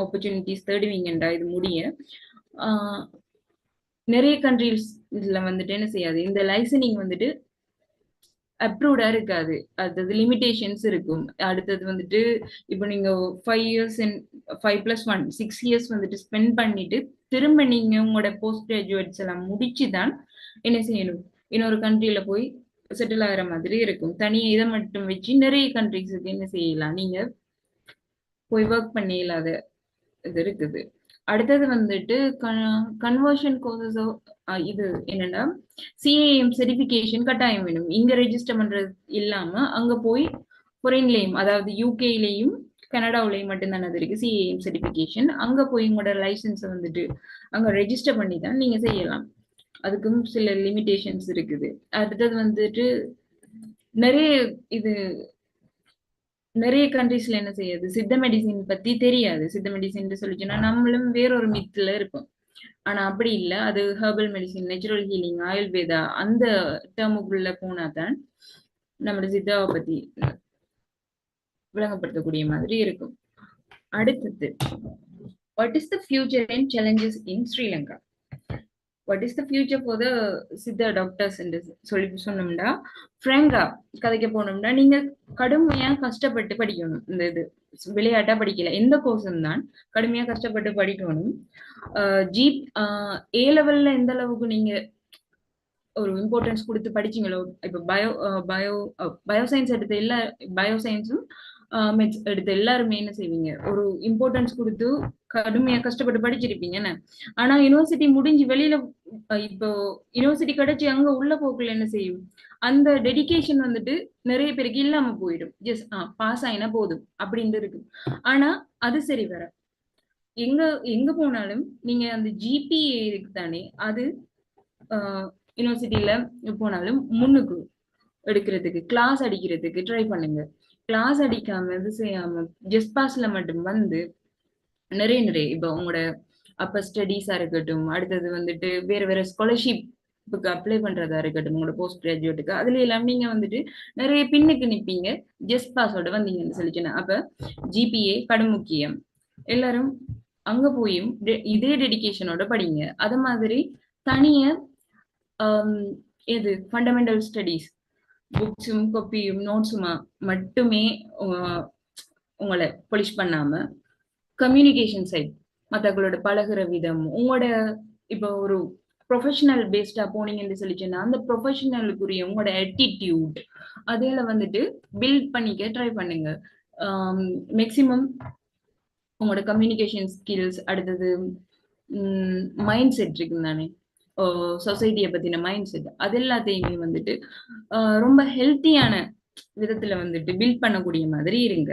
ஆப்பர்ச்சுனிட்டிஸ் தேடுவீங்கண்டா இது முடிய நிறைய கண்ட்ரீஸ் இதுல வந்துட்டு என்ன செய்யாது, இந்த லைசனிங் வந்துட்டு அப்ரூவ்டா இருக்காது. அடுத்தது லிமிடேஷன்ஸ் இருக்கும். அடுத்தது வந்துட்டு இப்போ நீங்க 5 இயர்ஸ் 5+1 6 இயர்ஸ் வந்துட்டு ஸ்பெண்ட் பண்ணிட்டு திரும்ப நீங்க உங்களோட போஸ்ட் கிராஜுவேட்ஸ் எல்லாம் முடிச்சுதான் என்ன செய்யணும், இன்னொரு கண்ட்ரில போய் செட்டில் ஆகிற மாதிரி இருக்கும். தனியா இதை மட்டும் வச்சு நிறைய கண்ட்ரிஸுக்கு என்ன செய்யலாம், நீங்க போய் ஒர்க் பண்ண இல்லாத இது இருக்குது. அடுத்தது வந்துட்டு கன்வர்ஷன் கோர்சஸ். இது என்னன்னா சிஏஎம் சர்டிபிகேஷன் கட்டாயம் வேணும். இங்க ரெஜிஸ்டர் பண்றது இல்லாம அங்க போய் ஃபாரின்லயும், அதாவது யூகேலயும் கனடாவிலையும் மட்டும்தான் அது இருக்கு சிஏஎம் சர்டிபிகேஷன். அங்க போய் உங்களோட லைசன்ஸை வந்துட்டு அங்க ரெஜிஸ்டர் பண்ணி தான் நீங்க செய்யலாம். அதுக்கும் சில லிமிடேஷன்ஸ் இருக்குது. அடுத்தது வந்துட்டு நிறைய இது நிறைய கண்ட்ரீஸ்ல என்ன செய்யாது, சித்த மெடிசின் பத்தி தெரியாது. சித்த மெடிசின் சொல்லிச்சுன்னா நம்மளும் வேறொரு மித்துல இருப்போம். ஆனா அப்படி இல்ல, அது herbal medicine, natural healing, Ayurveda அந்த டேர்முக்குள்ள போனாதான் நம்மளோட சித்தாவை பத்தி விளங்கப்படுத்தக்கூடிய மாதிரி இருக்கும். அடுத்தது, what is the future and challenges in Sri Lanka? What is the future for the Siddha doctors என்று சொல்லி சொன்னோம்னா, ஃப்ராங்கா கதைக்க போனோம்னா நீங்க கடுமையா கஷ்டப்பட்டு படிக்கணும். இந்த இது விளையாட்டா படிக்கல, எந்த கோர்ஸும் தான் கடுமையா கஷ்டப்பட்டு படிக்கணும். ஜீப் ஏ லெவல்ல எந்த அளவுக்கு நீங்க ஒரு இம்பார்ட்டன்ஸ் கொடுத்து படிச்சீங்களோ, இப்ப பயோ சயின்ஸ் எடுத்த பயோ சயின்ஸும் எடுத்த எல்லாருமே என்ன செய்வீங்க, ஒரு இம்பார்ட்டன்ஸ் கொடுத்து கடுமையா கஷ்டப்பட்டு படிச்சிருப்பீங்க என்ன. ஆனா யூனிவர்சிட்டி முடிஞ்சு வெளியில இப்போ யூனிவர்சிட்டி கிடைச்சி அங்க உள்ள போக்குல என்ன செய்யும், அந்த டெடிகேஷன் வந்துட்டு நிறைய பேருக்கு இல்லாம போயிடும். ஜஸ்ட் பாஸ் ஆயினா போதும் அப்படின்னு இருக்கு. ஆனா அது சரி வர எங்க எங்க போனாலும் நீங்க அந்த ஜிபிஏ இருக்கு தானே, அது யூனிவர்சிட்டியில போனாலும் முன்னுக்கு எடுக்கிறதுக்கு, கிளாஸ் அடிக்கிறதுக்கு ட்ரை பண்ணுங்க. கிளாஸ் அடிக்காம இது செய்யாம ஜஸ்ட் பாஸ்ல மட்டும் வந்து நிறைய இப்போ உங்களோட அப்பர் ஸ்டடீஸா இருக்கட்டும், அடுத்தது வந்துட்டு வேற வேற ஸ்காலர்ஷிப்புக்கு அப்ளை பண்றதா இருக்கட்டும், உங்களோட போஸ்ட் கிராஜுவேட்டுக்கு, அதுல எல்லாம் நீங்க வந்துட்டு நிறைய பின்னுக்கு நிப்பீங்க ஜஸ்ட் பாஸோட வந்தீங்கன்னு சொல்லிச்சுன்னா. அப்ப ஜிபிஏ கடும் முக்கியம். எல்லாரும் அங்க போயும் இதே டெடிகேஷனோட படிங்க. அது மாதிரி தனிய எது ஃபண்டமெண்டல் ஸ்டடீஸ், புக்ஸும் காப்பியும் நோட்ஸுமா மட்டுமே உங்களை பொலிஷ் பண்ணாம கம்யூனிகேஷன் சைட், மற்றவங்களோட பழகுற விதம், உங்களோட இப்போ ஒரு ப்ரொஃபஷனல் பேஸ்டா போனீங்கன்னு சொல்லிச்சுன்னா அந்த ப்ரொஃபஷனலுக்குரிய உங்களோட ஆட்டிடியூட் அதில் வந்துட்டு பில்ட் பண்ணிக்க ட்ரை பண்ணுங்க. மேக்சிமம் உங்களோட கம்யூனிகேஷன் ஸ்கில்ஸ், அடுத்தது மைண்ட் செட் இருக்கு தானே, சொசைட்டியை பத்தின மைண்ட் செட், அது எல்லாத்தையுமே வந்துட்டு ரொம்ப ஹெல்த்தியான விதத்துல வந்துட்டு பில்ட் பண்ணக்கூடிய மாதிரி இருங்க.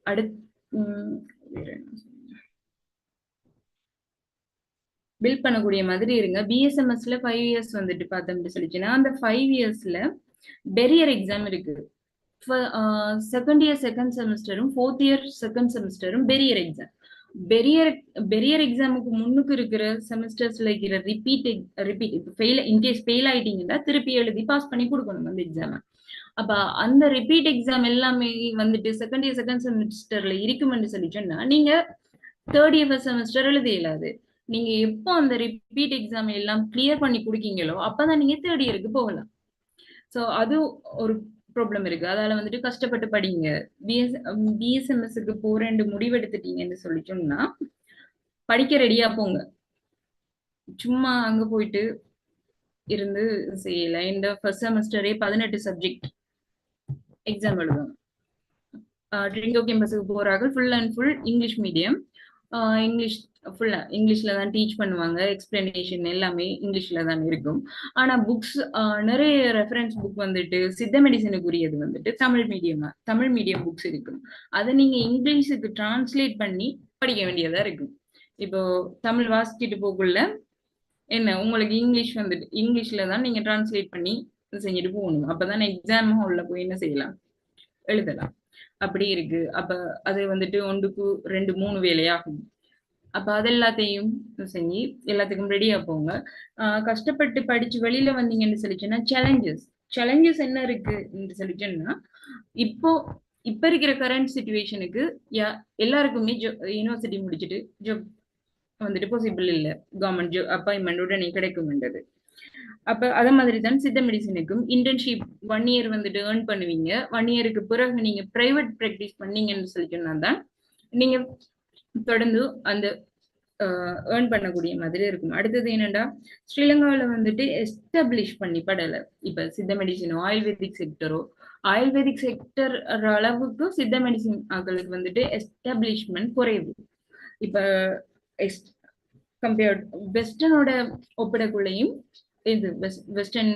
அடுத்து பில்ட் பண்ணக்கூடிய மாதிரி இருங்க. பிஎஸ்எம்எஸ்ல 5 இயர்ஸ் வந்துட்டு பார்த்தோம்னு சொல்லிச்சுன்னா அந்த 5 இயர்ஸ்ல பெரியர் எக்ஸாம் இருக்கு. செகண்ட் இயர் செகண்ட் செமஸ்டரும் ஃபோர்த் இயர் செகண்ட் செமஸ்டரும் பெரியர் எக்ஸாம். பெரியர் எக்ஸாமுக்கு முன்னுக்கு இருக்கிற செமஸ்டர்ஸ்ல இருக்கிற ரிப்பீட் இப்போ இன்கேஸ் ஃபெயில் ஆயிட்டீங்கன்னா திருப்பி எழுதி பாஸ் பண்ணி கொடுக்கணும் அந்த எக்ஸாம். அப்ப அந்த ரிப்பீட் எக்ஸாம் எல்லாமே வந்துட்டு செகண்ட் இயர் செகண்ட் செமஸ்டர்ல இருக்குமென்னு சொல்லி சொன்னா நீங்க தேர்ட் இயர் ஃபர்ஸ்ட் செமஸ்டர் எழுத இயலாது. நீங்க எப்போ அந்த ரிப்பீட் எக்ஸாம் எல்லாம் கிளியர் பண்ணி கொடுக்கீங்களோ அப்பதான் நீங்க தேர்ட் இயருக்கு போகலாம். ஸோ அது ஒரு ப்ராப்ளம் இருக்கு. அதால வந்துட்டு கஷ்டப்பட்டு படிங்க. பிஎஸ்எம்எஸ்க்கு போறேன்னு முடிவெடுத்துட்டீங்கன்னு சொல்லி சொன்னா படிக்க ரெடியா போங்க. சும்மா அங்க போயிட்டு இருந்து செய்யல. இந்த ஃபர்ஸ்ட் செமஸ்டரே 18 சப்ஜெக்ட் எக்ஸாம் எழுதணும். ட்ரிங்கோ கேம்பஸுக்கு போறாங்க. Full and full English medium. English ஃபுல்லா இங்கிலீஷ்ல தான் டீச் பண்ணுவாங்க. எக்ஸ்பிளனேஷன் எல்லாமே இங்கிலீஷ்ல தான் இருக்கும். ஆனா புக்ஸ் நிறைய ரெஃபரன்ஸ் புக் வந்துட்டு சித்த மெடிசனுக்குரியது வந்துட்டு தமிழ் மீடியம் புக்ஸ் இருக்கும். அதை நீங்க இங்கிலீஷுக்கு டிரான்ஸ்லேட் பண்ணி படிக்க வேண்டியதா இருக்கும். இப்போ தமிழ் வாசிச்சுட்டு போக்குள்ள என்ன உங்களுக்கு இங்கிலீஷ் வந்துட்டு இங்கிலீஷ்ல தான் நீங்க டிரான்ஸ்லேட் பண்ணி செஞ்சுட்டு போகணும். அப்பதான் எக்ஸாம் ஹால்ல போய் என்ன செய்யலாம், எழுதலாம். அப்படி இருக்கு. அப்ப அது வந்துட்டு 1க்கு 2 3 வேலையாகும். அப்ப அது எல்லாத்தையும் செஞ்சு எல்லாத்துக்கும் ரெடியா போங்க. கஷ்டப்பட்டு படிச்சு வெளியில வந்தீங்கன்னு சொல்லிச்சுன்னா சேலஞ்சஸ் என்ன இருக்கு சொல்லிச்சோன்னா, இப்போ இப்ப இருக்கிற கரண்ட் சிச்சுவேஷனுக்கு எல்லாருக்குமே யூனிவர்சிட்டி முடிச்சுட்டு ஜாப் வந்துட்டு பாசிபிள் இல்ல. கவர்மெண்ட் ஜாப் அப்பாயின்மெண்ட் உடனே கிடைக்கும்ன்றது. அப்ப அதே மாதிரி தான் சித்த மெடிசனுக்கும் இன்டர்ன்ஷிப் 1 இயர் வந்துட்டு ஏர்ன் பண்ணுவீங்க. 1 இயருக்கு பிறகு நீங்க பிரைவேட் பிராக்டிஸ் பண்ணீங்கன்னு சொல்லி சொன்னா தான் நீங்க தொடர்ந்து அந்த ஏர்ன் பண்ணக்கூடிய மாதிரி இருக்கும். அடுத்தது என்னன்னா, ஸ்ரீலங்காவில வந்துட்டு எஸ்டாப்ளிஷ் பண்ணி படல. இப்ப சித்த மெடிசினோ ஆயுர்வேதிக் செக்டர் அளவுக்கு சித்த மெடிசின் ஆக்களுக்கு வந்துட்டு எஸ்டாப்ளிஷ்மெண்ட் குறைவு. இப்ப கம்பேர்ட் வெஸ்டர்னோட ஒப்பிடக்குள்ளையும் இது வெஸ்டர்ன்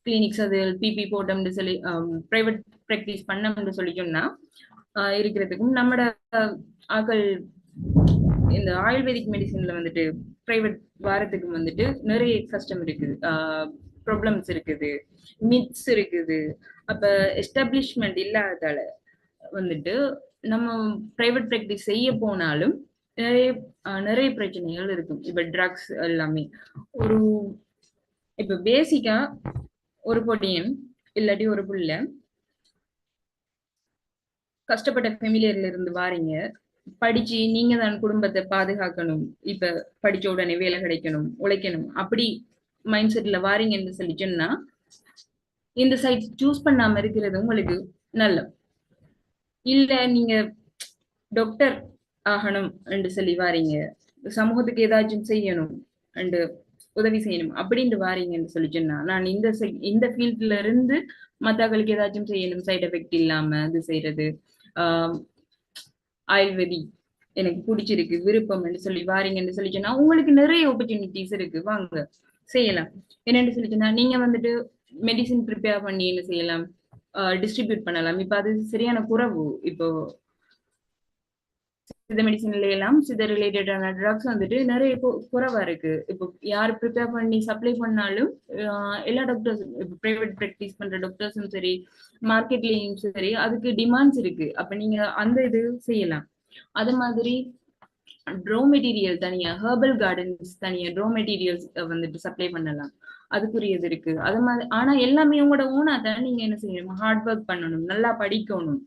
கிளினிக்ஸ் அது பிபி போட்டோம்னு சொல்லி பிரைவேட் பிராக்டிஸ் பண்ணோம்னு சொல்லி சொன்னா இருக்கிறதுக்கும் நம்மட ஆக்கள் இந்த ஆயுர்வேதிக் மெடிசின்ல வந்துட்டு பிரைவேட் வாரத்துக்கு வந்துட்டு நிறைய கஷ்டம் இருக்குது, ப்ராப்ளம்ஸ் இருக்குது, மித்ஸ் இருக்குது. அப்ப எஸ்டாப்ளிஷ்மெண்ட் இல்லாததால வந்துட்டு நம்ம பிரைவேட் பிராக்டிஸ் செய்ய போனாலும் நிறைய நிறைய பிரச்சனைகள் இருக்கும். இப்ப ட்ரக்ஸ் எல்லாமே ஒரு இப்ப பேசிக்கா ஒரு பொடியன் இல்லாட்டி ஒரு புள்ள கஷ்டப்பட்ட ஃபெமிலியர்ல இருந்து வாரீங்க, படிச்சு நீங்க தான் குடும்பத்தை பாதுகாக்கணும், இப்ப படிச்ச உடனே வேலை கிடைக்கணும், உழைக்கணும், அப்படி மைண்ட் செட்ல வாரீங்கன்னு சொல்லி சொன்னா இந்த சைட் சூஸ் பண்ணாம இருக்கிறது உங்களுக்கு நல்ல. இல்ல நீங்க டாக்டர் ஆகணும் என்று சொல்லி வாரீங்க, சமூகத்துக்கு ஏதாச்சும் செய்யணும் அண்டு உதவி செய்யணும் அப்படின்னு வாரீங்கன்னு சொல்லி சொன்னா, நான் இந்த ஃபீல்ட்ல இருந்து மத்தவங்களுக்கு ஏதாச்சும் செய்யணும், சைட் எஃபெக்ட் இல்லாம இது செய்யறது, ஆயுர்வேதி எனக்கு பிடிச்சிருக்கு விருப்பம்னு சொல்லி வாரீங்கன்னு சொல்லி சொன்னா உங்களுக்கு நிறைய ஆப்பர்ச்சுனிட்டிஸ் இருக்கு, வாங்க செய்யலாம். என்னன்னு சொல்லி சொன்னா நீங்க வந்துட்டு மெடிசின் ப்ரிப்பேர் பண்ணி என்ன செய்யலாம், டிஸ்ட்ரிபியூட் பண்ணலாம். இப்ப அது சரியான குறைவு. இப்போ சித்த மெடிசின்ல எல்லாம் சித்த ரிலேட்டடான ட்ரக்ஸ் வந்துட்டு நிறைய குறைவா இருக்கு. இப்போ யார் ப்ரிப்பேர் பண்ணி சப்ளை பண்ணாலும் எல்லா டாக்டர்ஸ் இப்போ பிரைவேட் ப்ராக்டிஸ் பண்ற டாக்டர்ஸும் சரி, மார்க்கெட்லயும் சரி அதுக்கு டிமாண்ட்ஸ் இருக்கு. அப்ப நீங்க அந்த இது செய்யலாம். அது மாதிரி ட்ரோ மெட்டீரியல் தனியா, ஹெர்பல் கார்டன்ஸ் தனியா ட்ரோ மெட்டீரியல்ஸ் வந்துட்டு சப்ளை பண்ணலாம், அதுக்குரியது இருக்கு. அது மாதிரி ஆனா எல்லாமே உங்களோட ஓனா தான் நீங்க என்ன செய்யணும், ஹார்ட் ஒர்க் பண்ணணும், நல்லா படிக்கணும்.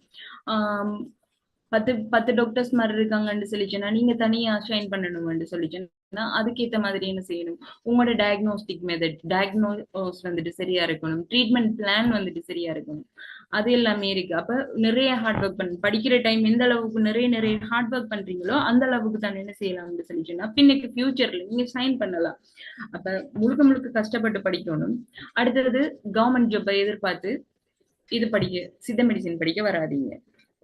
10 டாக்டர்ஸ் மாதிரி இருக்காங்கன்னு சொல்லிச்சுன்னா நீங்க தனியா ஷைன் பண்ணணும்னு சொல்லிச்சுன்னா அதுக்கேற்ற மாதிரி என்ன செய்யணும், உங்களோட டயக்னோஸ்டிக் மெத்தட் டயக்னோஸ் வந்துட்டு சரியா இருக்கணும், ட்ரீட்மெண்ட் பிளான் வந்துட்டு சரியா இருக்கணும். அது எல்லாமே இருக்கு. அப்ப நிறைய ஹார்ட் ஒர்க் படிக்கிற டைம் எந்த அளவுக்கு நிறைய ஹார்ட் ஒர்க் பண்றீங்களோ அந்த அளவுக்கு தான் என்ன செய்யலாம்னு சொல்லிச்சுன்னா பின்னுக்கு ஃபியூச்சர்ல நீங்க ஷைன் பண்ணலாம். அப்ப முழுக்க முழுக்க கஷ்டப்பட்டு படிக்கணும். அடுத்தது கவர்மெண்ட் ஜாப்பை எதிர்பார்த்து இது படிக்க சித்த மெடிசின் படிக்க வராதீங்க.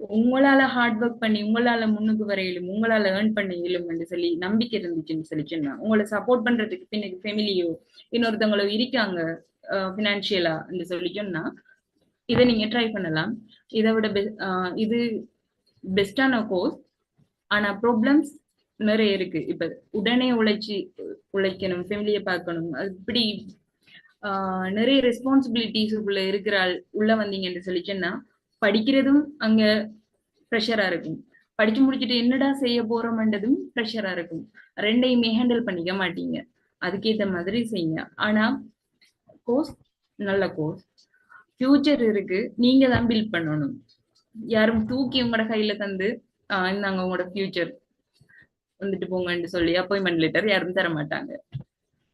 உங்களால ஹார்ட் ஒர்க் பண்ணி உங்களால முன்னுக்கு வரையிலும் உங்களால ஏர்ன் பண்ண இயலும் சொல்லி நம்பிக்கை இருந்துச்சுன்னு சொல்லிச்சுன்னா உங்களை சப்போர்ட் பண்றதுக்கு பின்னுக்கு ஃபெமிலியோ இன்னொருத்தவங்களோ இருக்காங்க பினான்சியலா சொல்லி சொன்னா இதை நீங்க ட்ரை பண்ணலாம். இதை விட இது பெஸ்டான கோர்ஸ். ஆனா ப்ராப்ளம்ஸ் நிறைய இருக்கு. இப்ப உடனே உழைக்கணும், ஃபெமிலியை பார்க்கணும், இப்படி நிறைய ரெஸ்பான்சிபிலிட்டிஸ் உள்ள இருக்கிறாள் உள்ள வந்தீங்கன்னு சொல்லிச்சுன்னா படிக்கிறதும் அங்க ப்ரெஷரா இருக்கும், படிச்சு முடிச்சுட்டு என்னடா செய்ய போறோம்ன்றதும் ப்ரெஷரா இருக்கும். ரெண்டையுமே ஹேண்டில் பண்ணிக்க மாட்டீங்க. அதுக்கேற்ற மாதிரி செய்யுங்க. ஆனா கோர்ஸ் நல்ல கோர்ஸ், ஃபியூச்சர் இருக்கு, நீங்க தான் பில்ட் பண்ணணும். யாரும் தூக்கி உங்களோட கையில தந்து இந்தாங்க உங்களோட ஃபியூச்சர் வந்துட்டு போங்கன்னு சொல்லி அப்பாயின்மெண்ட் லெட்டர் யாரும் தர மாட்டாங்க,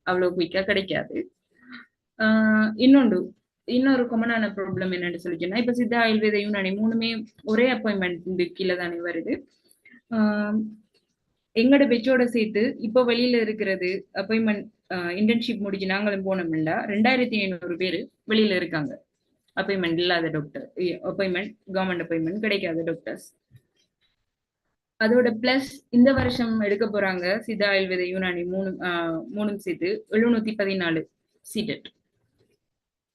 அவ்வளவு குயிக்கா கிடைக்காது. இன்னொன்று இன்னொரு காமனான ப்ராப்ளம் என்னன்னு சொல்லிச்சுன்னா, இப்ப சித்தா ஆயுர்வேத யுனானி மூணுமே ஒரே அப்பாயின்மெண்ட் கீழே தானே வருது. ஆஹ் எங்களோட பெச்சோட சேர்த்து இப்போ வெளியில இருக்கிறது அப்பாயின்மெண்ட் இன்டர்ன்ஷிப் முடிச்சு நாங்களும் போனோம்ல 2500 பேர் வெளியில இருக்காங்க. அப்பாயின்மெண்ட் இல்லாத டாக்டர், அப்பாயின்மெண்ட் கவர்மெண்ட் அப்பாயின்மெண்ட் கிடைக்காத டாக்டர்ஸ். அதோட பிளஸ் இந்த வருஷம் எடுக்க போறாங்க சித்தா ஆயுர்வேத யுனானி மூணும் சேர்த்து 714 சீட்டட்.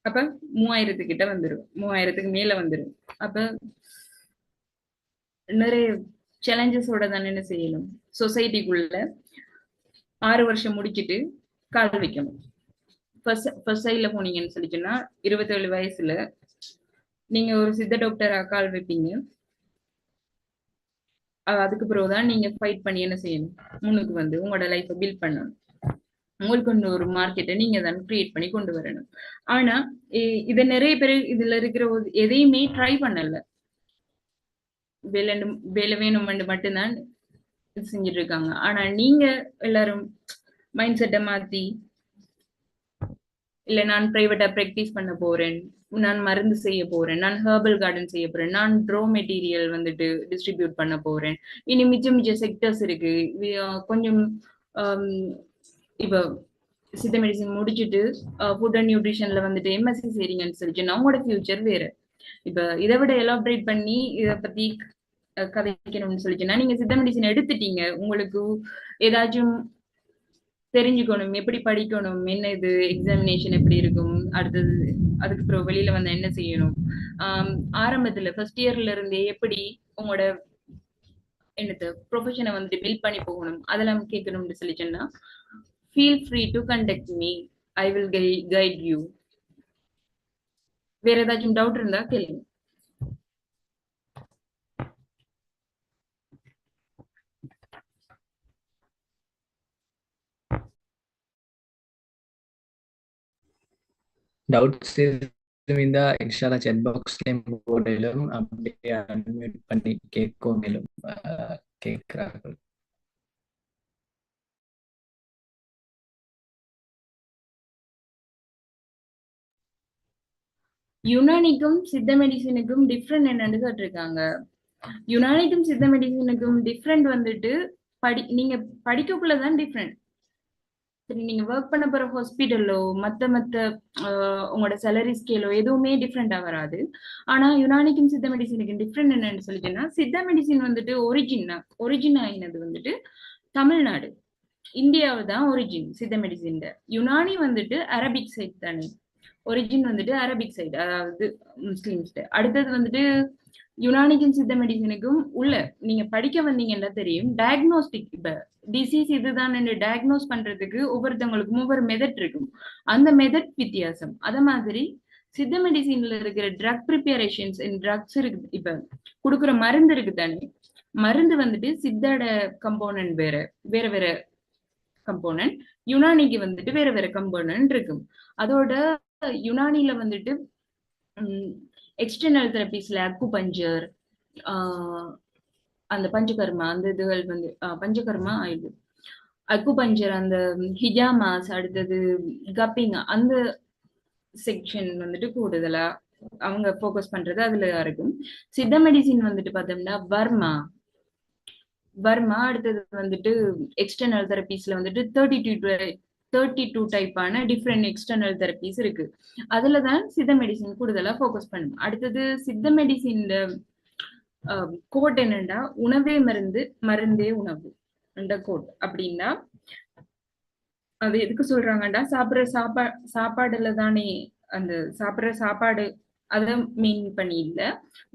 அப்ப 3000 கிட்ட வந்துடும், 3000க்கு மேல வந்துடும். அப்ப நிறைய சேலஞ்சஸோட தானே என்ன செய்யணும். சொசைட்டிக்குள்ள 6 வருஷம் முடிச்சிட்டு கால் வைக்கணும். ஃபர்ஸ்ட் சைட்ல போனீங்கன்னு சொல்லிச்சுன்னா 27 வயசுல நீங்க ஒரு சித்த டாக்டரா கால் வைப்பீங்க. அதுக்கு பிறகுதான் நீங்க ஃபைட் பண்ணி என்ன செய்யணும், முன்னுக்கு வந்து உங்களோட லைஃப்பை பில்ட் பண்ணணும். உங்களுக்கு ஒரு மார்க்கெட்டை நீங்க தான் கிரியேட் பண்ணி கொண்டு வரணும். ஆனா இதை நிறைய பேர் இதுல இருக்கிற எதையுமே ட்ரை பண்ணல. வேலை வேணும்னு மட்டும்தான் செஞ்சுட்டு இருக்காங்க. ஆனா நீங்க எல்லாரும் மைண்ட் செட்டை மாத்தி, இல்ல நான் பிரைவேட்டா பிராக்டிஸ் பண்ண போறேன், நான் மருந்து செய்ய போறேன், நான் ஹெர்பல் கார்டன் செய்ய போறேன், நான் ட்ரோ மெட்டீரியல் வந்துட்டு டிஸ்ட்ரிபியூட் பண்ண போறேன், இனி மிச்ச மிச்ச செக்டர்ஸ் இருக்கு. கொஞ்சம் இப்போ சித்த மெடிசன் முடிச்சுட்டு ஃபுட் அண்ட் நியூட்ரிஷன்ல வந்துட்டு எம்எஸ்சி செய்றீங்கன்னு சொல்லிட்டு உங்களோட ஃபியூச்சர் வேற. இப்ப இதை விட எலாபரேட் பண்ணி இதை பத்தி கதைக்கணும்னு சொல்லிச்சுன்னா, நீங்க சித்த மெடிசன் எடுத்துட்டீங்க, உங்களுக்கு ஏதாச்சும் தெரிஞ்சுக்கணும், எப்படி படிக்கணும், என்ன இது எக்ஸாமினேஷன் எப்படி இருக்கும், அடுத்தது அதுக்கு அப்புறம் வெளியில வந்து என்ன செய்யணும், ஆரம்பத்துல ஃபர்ஸ்ட் இயர்ல இருந்தே எப்படி உங்களோட என்னது ப்ரொஃபஷனை வந்துட்டு பில்ட் பண்ணி போகணும், அதெல்லாம் கேட்கணும்னு சொல்லிச்சேன்னா feel free to conduct me, I will guide you. வேற ஏதாச்சும் டவுட் இருந்தா கேளுங்க. டவுட்ஸ் இருந்தா இன்ஷால்லா செட் பாக்ஸ்லயும் போடலும், அப்படியே அன்மியூட் பண்ணி கேட்கவும் கேட்கிறார்கள். யுனானிக்கும் சித்த மெடிசனுக்கும் டிஃப்ரெண்ட் என்னன்னு கேட்டிருக்காங்க. யுனானிக்கும் சித்த மெடிசனுக்கும் டிஃப்ரெண்ட் வந்துட்டு நீங்க படிக்கக்குள்ளதான் டிஃப்ரெண்ட். சரி, நீங்க ஒர்க் பண்ண போற ஹாஸ்பிட்டலோ மத்த உங்களோட சேலரி ஸ்கேலோ எதுவுமே டிஃப்ரெண்டா வராது. ஆனா யுனானிக்கும் சித்த மெடிசனுக்கும் டிஃப்ரெண்ட் என்னன்னு சொல்லிட்டேன்னா, சித்த மெடிசின் வந்துட்டு ஒரிஜின் ஆயினது வந்துட்டு தமிழ்நாடு, இந்தியாவை தான் ஒரிஜின் சித்த மெடிசின். யுனானி வந்துட்டு அரபிக் சைட் தானே, ஒரிஜின் வந்துட்டு அரபிக் சைடு, அதாவது முஸ்லிம்ஸ். அடுத்தது வந்துட்டு யுனானிக்கும் சித்த மெடிசனுக்கும் உள்ள நீங்க படிக்க வந்தீங்கன்னா தெரியும், டயக்னோஸ்டிக். இப்ப டிசீஸ் இதுதான் டயக்னோஸ் பண்றதுக்கு ஒவ்வொருத்தவங்களுக்கும் ஒவ்வொரு மெதட் இருக்கும். அந்த மெதட் வித்தியாசம். அத மாதிரி சித்த மெடிசின்ல இருக்கிற ட்ரக் ப்ரிப்பரேஷன்ஸ் ட்ரக்ஸ் இருக்கு. இப்ப கொடுக்குற மருந்து இருக்கு தானே, மருந்து வந்துட்டு சித்தோட கம்போனன்ட் வேற வேற வேற கம்போனன்ட், யுனானிக்கு வந்துட்டு வேற வேற கம்போனன்ட் இருக்கும். அதோட யுனானில வந்துட்டு எக்ஸ்டர்னல் தெரபிஸ்ல அக்குபஞ்சர், அந்த பஞ்சகர்மா, அந்த இதுகள் வந்து பஞ்சகர்மா ஆயுது, அக்குபஞ்சர், அந்த ஹிஜாமாஸ், அடுத்தது கப்பிங், அந்த செக்ஷன் வந்துட்டு கூடுதலா அவங்க போக்கஸ் பண்றது அதுல இருக்கும். சித்த மெடிசின் வந்துட்டு பார்த்தோம்னா வர்மா அடுத்தது வந்துட்டு எக்ஸ்டர்னல் தெரபிஸ்ல வந்துட்டு 32 டைப்பான டிஃப்ரெண்ட் எக்ஸ்டர்னல் தெரபிஸ் இருக்கு. அதுலதான் சித்த மெடிசின் கூடுதலா போக்கஸ் பண்ணும். அடுத்தது சித்த மெடிசின் கோட் என்னன்னா, உணவே மருந்து, மருந்தே உணவு. அந்த கோட் அப்படின்னா அது எதுக்கு சொல்றாங்கடா, சாப்பிடுற சாப்பாடுல தானே, அந்த சாப்பிடுற சாப்பாடு அதை மீன் பண்ணி இல்ல,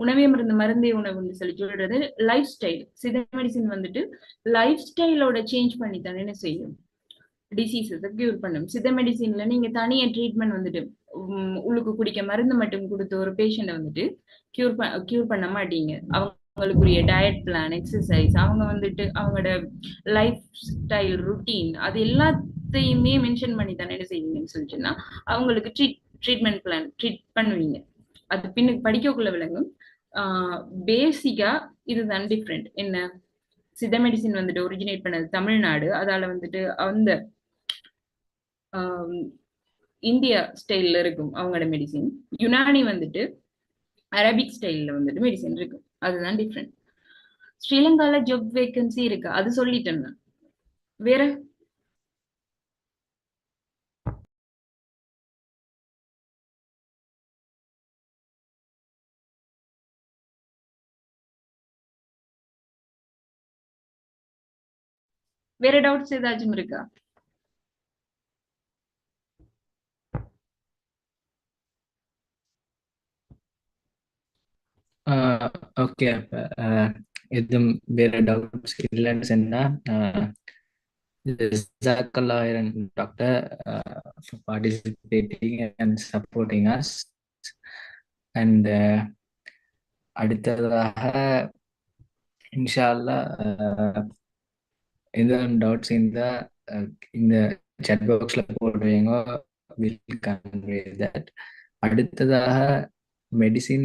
உணவே மருந்து மருந்தே உணவுன்னு சொல்லி சொல்றது லைஃப் ஸ்டைல். சித்த மெடிசின் வந்துட்டு லைஃப் ஸ்டைலோட சேஞ்ச் பண்ணி தானே என்ன செய்யும், டிசீசஸை கியூர் பண்ணும். சித்த மெடிசின்ல நீங்க தனியா ட்ரீட்மெண்ட் வந்துட்டு உள்ளுக்கு குடிக்க மருந்து மட்டும் கொடுத்து ஒரு பேஷண்ட வந்துட்டு கியூர் பண்ண மாட்டீங்க. அவங்களுக்குரிய டயட் பிளான், எக்ஸசைஸ், அவங்க வந்துட்டு அவங்களோட லைஃப் ஸ்டைல் ருட்டீன், அது எல்லாத்தையுமே மென்ஷன் பண்ணி தானே என்ன செய்வீங்கன்னு சொல்லிச்சுன்னா அவங்களுக்கு ட்ரீட்மெண்ட் பிளான் ட்ரீட் பண்ணுவீங்க. அது பின்னுக்கு படிக்கக்குள்ள விளங்கும். பேசிக்கா இதுதான் டிஃப்ரெண்ட். என்ன, சித்த மெடிசின் வந்துட்டு ஒரிஜினேட் பண்ணது தமிழ்நாடு, அதால வந்துட்டு அந்த இந்தியா ஸ்டைல்ல இருக்கும் அவங்களோட மெடிசின். யுனானி வந்துட்டு அரபிக் ஸ்டைல்ல வந்துட்டு மெடிசின் இருக்கு. அதுதான் டிஃப்ரெண்ட். ஸ்ரீலங்கால ஜாப் வேகன்சி இருக்கு, அது சொல்லிட்டேன் நான். வேற வேற டவுட்ஸ் ஏதாச்சும் இருக்கா? ஓகே, அப்ப எதுவும் வேற டவுட்ஸ் இல்லைன்னு சொன்னா ஜாக்கல்லாயிரன் doctor for participating and supporting us. And அடுத்ததாக இன்ஷா அல்லாஹ் எதுவும் டவுட்ஸ் இருந்தால் இந்த chat பாக்ஸில் போடுவீங்க, வில் கன்வே தட். அடுத்ததாக மெடிசின்